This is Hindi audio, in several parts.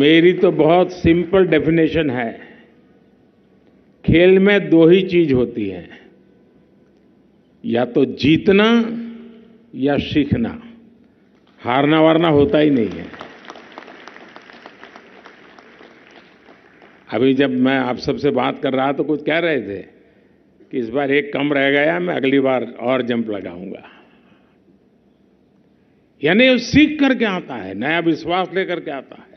मेरी तो बहुत सिंपल डेफिनेशन है। खेल में दो ही चीज होती है, या तो जीतना या सीखना। हारना वारना होता ही नहीं है। अभी जब मैं आप सबसे बात कर रहा तो कुछ कह रहे थे कि इस बार एक कम रह गया, मैं अगली बार और जंप लगाऊंगा। यानी वो सीख करके आता है, नया विश्वास लेकर के आता है।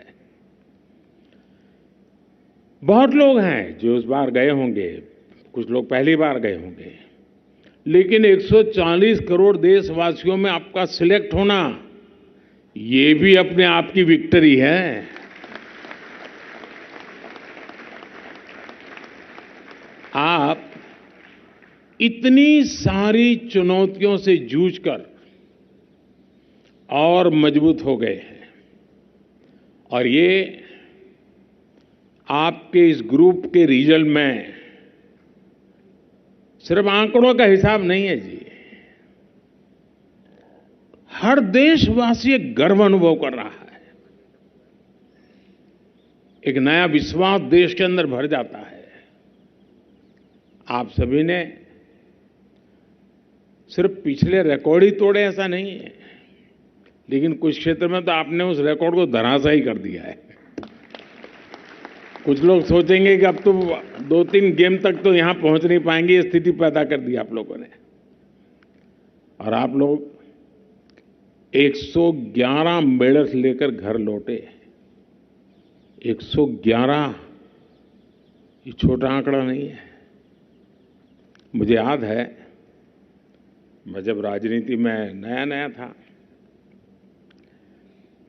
बहुत लोग हैं जो इस बार गए होंगे, कुछ लोग पहली बार गए होंगे, लेकिन 140 करोड़ देशवासियों में आपका सिलेक्ट होना, ये भी अपने आप की विक्ट्री है। आप इतनी सारी चुनौतियों से जूझकर और मजबूत हो गए हैं, और ये आपके इस ग्रुप के रिजल्ट में सिर्फ आंकड़ों का हिसाब नहीं है जी। हर देशवासी एक गर्व अनुभव कर रहा है, एक नया विश्वास देश के अंदर भर जाता है। आप सभी ने सिर्फ पिछले रिकॉर्ड ही तोड़े ऐसा नहीं है, लेकिन कुछ क्षेत्र में तो आपने उस रिकॉर्ड को धराशायी कर दिया है। कुछ लोग सोचेंगे कि अब तो 2-3 गेम तक तो यहां पहुंच नहीं पाएंगे, स्थिति पैदा कर दी आप लोगों ने। और आप लोग 111 मेडल्स लेकर घर लौटे। 111 ये छोटा आंकड़ा नहीं है। मुझे याद है, मैं जब राजनीति में नया नया था,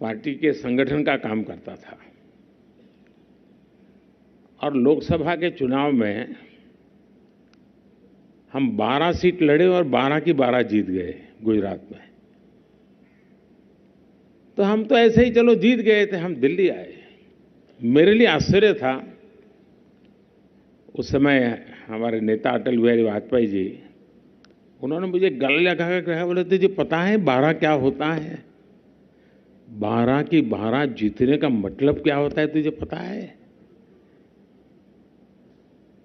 पार्टी के संगठन का काम करता था, और लोकसभा के चुनाव में हम 12 सीट लड़े और 12 की 12 जीत गए गुजरात में। तो हम तो ऐसे ही चलो जीत गए थे, हम दिल्ली आए। मेरे लिए आश्चर्य था, उस समय हमारे नेता अटल बिहारी वाजपेयी जी, उन्होंने मुझे गले लगा कर कहा, बोले तुझे पता है 12 क्या होता है? 12 की 12 जीतने का मतलब क्या होता है तुझे पता है?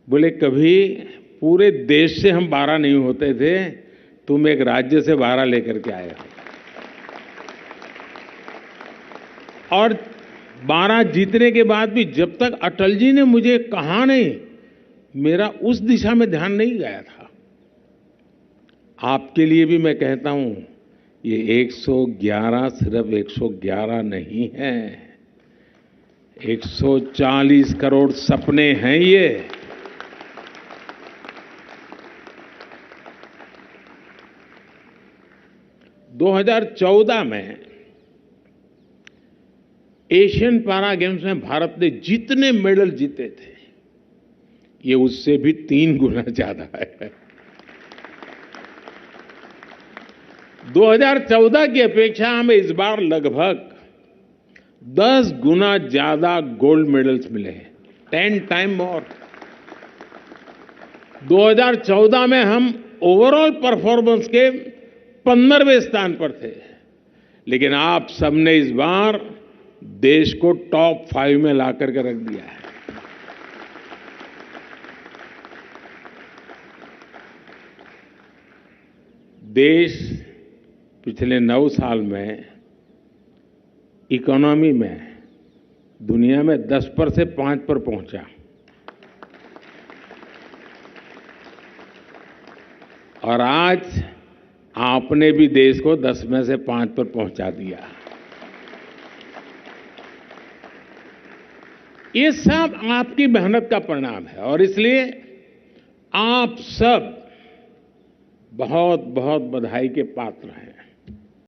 बोले कभी पूरे देश से हम 12 नहीं होते थे, तुम एक राज्य से 12 लेकर के आए हो। और 12 जीतने के बाद भी जब तक अटल जी ने मुझे कहा नहीं, मेरा उस दिशा में ध्यान नहीं गया था। आपके लिए भी मैं कहता हूं, ये 111 सिर्फ 111 नहीं है, 140 करोड़ सपने हैं ये। दो 2014 में एशियन पैरा गेम्स में भारत ने जितने मेडल जीते थे, ये उससे भी 3 गुना ज्यादा है। 2014 की अपेक्षा हमें इस बार लगभग 10 गुना ज्यादा गोल्ड मेडल्स मिले हैं, 10 टाइम मोर। 2014 में हम ओवरऑल परफॉर्मेंस के 15वें स्थान पर थे, लेकिन आप सबने इस बार देश को टॉप 5 में ला करके रख दिया है। देश पिछले 9 साल में इकोनॉमी में दुनिया में 10 पर से 5 पर पहुंचा, और आज आपने भी देश को 10 में से 5 पर पहुंचा दिया। ये सब आपकी मेहनत का परिणाम है, और इसलिए आप सब बहुत बहुत बधाई के पात्र हैं।